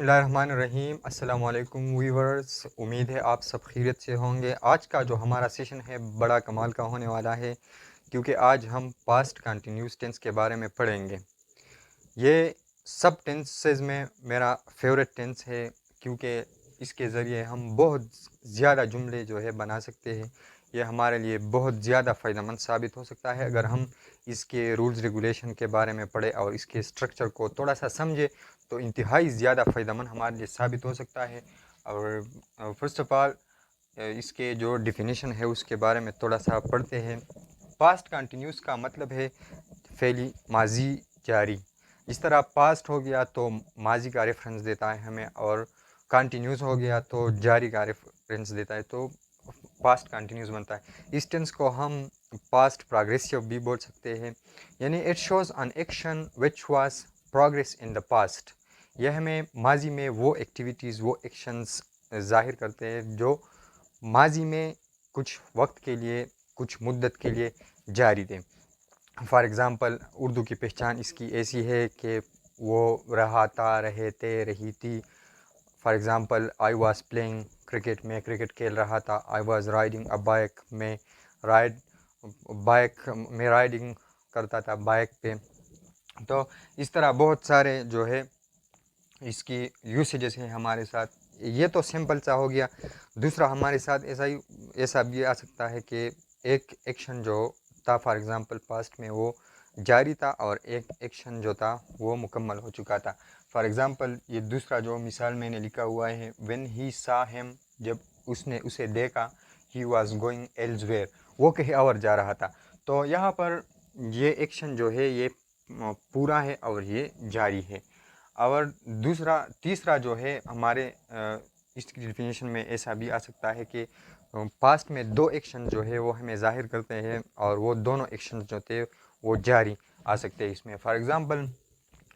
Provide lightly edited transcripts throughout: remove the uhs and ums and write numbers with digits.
बिस्मिल्लाहिर्रहमानिर्रहीम। अस्सलाम वालेकुम व्यूअर्स, उम्मीद है आप सब खैरियत से होंगे। आज का जो हमारा सेशन है बड़ा कमाल का होने वाला है, क्योंकि आज हम पास्ट कंटिन्यूस टेंस के बारे में पढ़ेंगे। ये सब टेंसेस में मेरा फेवरेट टेंस है, क्योंकि इसके ज़रिए हम बहुत ज़्यादा जुमले जो है बना सकते हैं। ये हमारे लिए बहुत ज़्यादा फ़ायदेमंद साबित हो सकता है अगर हम इसके रूल्स रेगुलेशन के बारे में पढ़े और इसके स्ट्रक्चर को थोड़ा सा समझे, तो इंतहाई ज़्यादा फ़ायदेमंद हमारे लिए साबित हो सकता है। और फर्स्ट ऑफ ऑल इसके जो डिफिनीशन है उसके बारे में थोड़ा सा पढ़ते हैं। पास्ट कंटिन्यूस का मतलब है फेली, माजी जारी। इस तरह पास्ट हो गया तो माजी का रेफरेंस देता है हमें, और कंटिन्यूस हो गया तो जारी का रेफरेंस देता है, तो पास्ट कंटिन्यूस बनता है। इस टेंस को हम पास्ट प्रोग्रेसिव भी बोल सकते हैं, यानी it shows an action which was progress in the past. यह हमें माजी में वो एक्टिविटीज़, वो एक्शंस ज़ाहिर करते हैं जो माजी में कुछ वक्त के लिए, कुछ मुद्दत के लिए जारी थे। फॉर एग्ज़ाम्पल उर्दू की पहचान इसकी ऐसी है कि वो रहा था, रहे थे, रही थी। For example I was playing cricket, मैं क्रिकेट खेल रहा था। I was riding a bike, मैं राइडिंग करता था बाइक पे। तो इस तरह बहुत सारे जो है इसकी यूसेजेस हैं हमारे साथ। ये तो सिंपल सा हो गया। दूसरा हमारे साथ ऐसा भी आ सकता है कि एक एक्शन जो था फॉर एग्ज़ाम्पल पास्ट में वो जारी था, और एक एक्शन जो था वो मुकम्मल हो चुका था। फॉर एग्ज़ाम्पल ये दूसरा जो मिसाल मैंने लिखा हुआ है, व्हेन ही सा हिम, जब उसने उसे देखा, ही वाज गोइंग एल्सवेयर, वो कहीं और जा रहा था। तो यहाँ पर ये एक्शन जो है ये पूरा है और ये जारी है। और तीसरा जो है हमारे इसकी डिफिनीशन में ऐसा भी आ सकता है कि पास्ट में दो एक्शन जो है वो हमें ज़ाहिर करते हैं, और वो दोनों एक्शन जो थे वो जारी आ सकते हैं इसमें। For example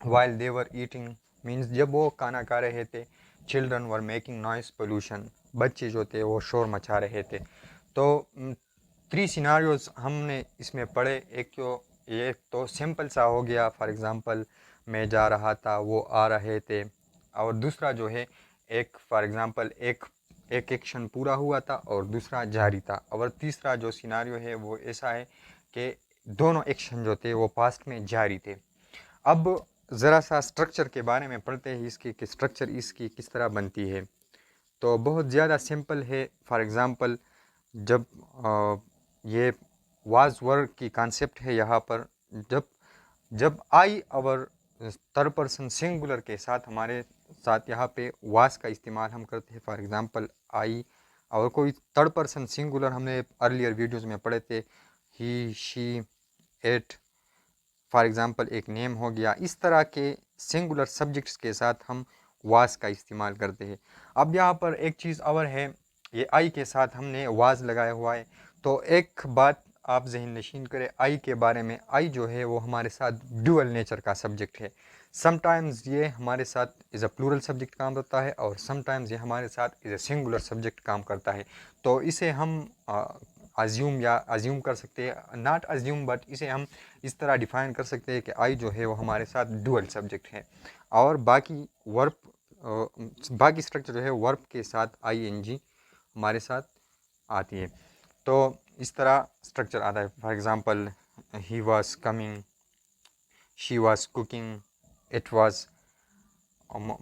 while they were eating means जब वो खाना खा रहे थे। Children were making noise pollution, बच्चे जो थे वो शोर मचा रहे थे। तो 3 सिनारियोज़ हमने इसमें पढ़े। ये तो सिंपल सा हो गया, फॉर एग्ज़ाम्पल मैं जा रहा था, वो आ रहे थे। और दूसरा जो है एक फॉर एग्ज़ाम्पल एक एक्शन पूरा हुआ था और दूसरा जारी था। और तीसरा जो सिनारियो है वो ऐसा है कि दोनों एक्शन जो थे वो पास्ट में जारी थे। अब ज़रा सा स्ट्रक्चर के बारे में पढ़ते हैं इसकी, कि स्ट्रक्चर इसकी किस तरह बनती है। तो बहुत ज़्यादा सिंपल है। फॉर एग्ज़ाम्पल जब ये वाज वर्क की कॉन्सेप्ट है यहाँ पर, जब जब आई और थर्ड पर्सन सिंगुलर के साथ हमारे साथ यहाँ पे वास का इस्तेमाल हम करते हैं। फॉर एग्ज़ाम्पल आई और कोई थर्ड पर्सन सिंगुलर हमने अर्लियर वीडियोज़ में पढ़े थे, ही, शी, इट, फॉर एग्ज़ाम्पल एक नेम हो गया। इस तरह के सिंगुलर सब्जेक्ट्स के साथ हम वास का इस्तेमाल करते हैं। अब यहाँ पर एक चीज़ और है, ये आई के साथ हमने वाज लगाया हुआ है। तो एक बात आप ज़हन नशीन करें आई के बारे में। आई जो है वो हमारे साथ ड्यूअल नेचर का सब्जेक्ट है। समटाइम्स ये हमारे साथ एज अ प्लूरल सब्जेक्ट काम करता है, और समटाइम्स ये हमारे साथ एज अ सिंगुलर सब्जेक्ट काम करता है। तो इसे हम अज्यूम कर सकते हैं, नॉट अज्यूम बट इसे हम इस तरह डिफ़ाइन कर सकते हैं कि आई जो है वो हमारे साथ डुअल सब्जेक्ट है। और बाकी स्ट्रक्चर जो है वर्ब के साथ आईएनजी हमारे साथ आती है। तो इस तरह स्ट्रक्चर आता है। For example he was coming, she was cooking, it was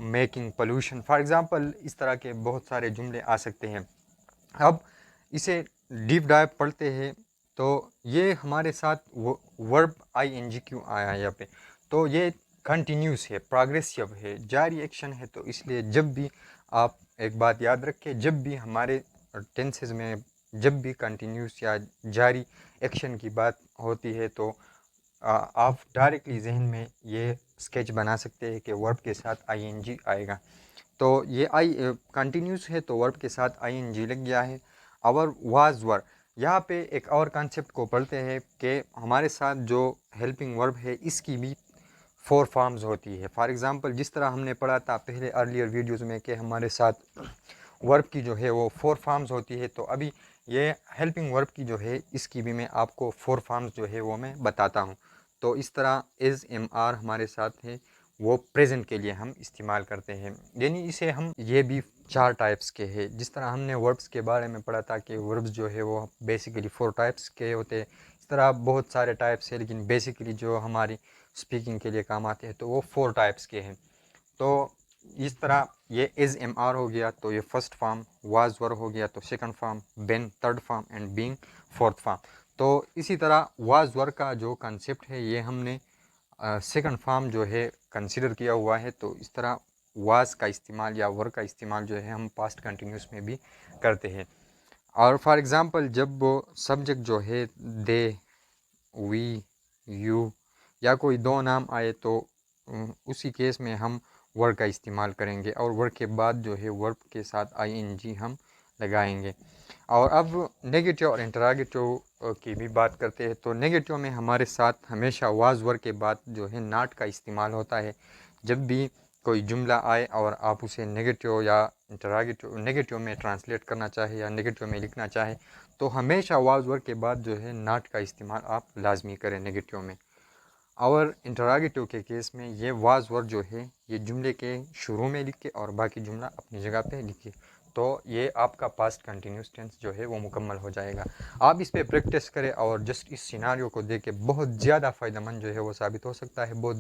making pollution. For example इस तरह के बहुत सारे जुमले आ सकते हैं। अब इसे डीप डाइव पढ़ते हैं। तो ये हमारे साथ वर्ब आईएनजी क्यों आया यहाँ पे, तो ये कंटिन्यूस है, प्रोग्रेसिव है, जारी एक्शन है। तो इसलिए जब भी आप एक बात याद रखें, जब भी हमारे टेंसेस में जब भी कंटिन्यूस या जारी एक्शन की बात होती है, तो आप डायरेक्टली जहन में ये स्केच बना सकते हैं कि वर्ब के साथ आईएनजी आएगा। तो ये कंटिन्यूस है तो वर्ब के साथ आईएनजी लग गया है। और वाज वर, यहाँ पे एक और कॉन्सेप्ट को पढ़ते हैं कि हमारे साथ जो हेल्पिंग वर्ब है इसकी भी 4 फॉर्म्स होती है। फॉर एग्ज़ाम्पल जिस तरह हमने पढ़ा था पहले अर्लियर वीडियोज़ में कि हमारे साथ वर्ब की जो है वो 4 फॉर्म्स होती है, तो अभी ये हेल्पिंग वर्ब की जो है इसकी भी मैं आपको 4 फॉर्म्स जो है वो मैं बताता हूँ। तो इस तरह इज़, एम आर हमारे साथ है, وہ پریزنٹ کے لیے ہم استعمال کرتے ہیں. یعنی اسے ہم یہ بھی 4 ٹائپس کے ہیں. جس طرح ہم نے وربس کے بارے میں پڑھا تھا کہ وربس جو ہے وہ بیسیکلی 4 ٹائپس کے ہوتے ہیں. اس طرح بہت سارے ٹائپس ہیں، لیکن بیسیکلی جو ہماری اسپیکنگ کے لیے کام آتے ہیں تو وہ 4 ٹائپس کے ہیں. تو اس طرح یہ از ایم آر ہو گیا تو یہ فرسٹ فارم، واز ور ہو گیا تو second form, been third form and being fourth form. تو اسی طرح واز ور کا جو کنسیپٹ ہے یہ ہم نے سیکنڈ فارم جو ہے کنسیڈر کیا ہوا ہے. تو اس طرح واز کا استعمال یا ور کا استعمال جو ہے ہم پاسٹ کنٹینیوس میں بھی کرتے ہیں. اور فار ایگزامپل جب وہ سبجیکٹ جو ہے دے، وی، یو یا کوئی 2 نام آئے تو اسی کیس میں ہم ور کا استعمال کریں گے، اور ور کے بعد جو ہے ورب کے ساتھ آئی این جی ہم لگائیں گے. اور اب نیگیٹو اور انٹراگیٹو کی بھی بات کرتے ہیں. تو نیگیٹو میں ہمارے ساتھ ہمیشہ واز ور کے بعد جو ہے ناٹ کا استعمال ہوتا ہے. جب بھی کوئی جملہ آئے اور آپ اسے نیگیٹو یا انٹراگیٹو نیگیٹو میں ٹرانسلیٹ کرنا چاہے یا نیگیٹو میں لکھنا چاہے تو ہمیشہ واز ور کے بعد جو ہے ناٹ کا استعمال آپ لازمی کریں نیگیٹو میں. اور انٹراگیٹو کے کیس میں یہ واز ور جو ہے یہ جملے کے شروع میں لکھے اور باقی جملہ اپنی جگہ پہ لکھے، تو یہ آپ کا پاسٹ کنٹینیوس ٹینس جو ہے وہ مکمل ہو جائے گا. آپ اس پہ پریکٹس کریں اور جسٹ اس سیناریو کو دیکھ کے بہت زیادہ فائدہ مند جو ہے وہ ثابت ہو سکتا ہے. بہت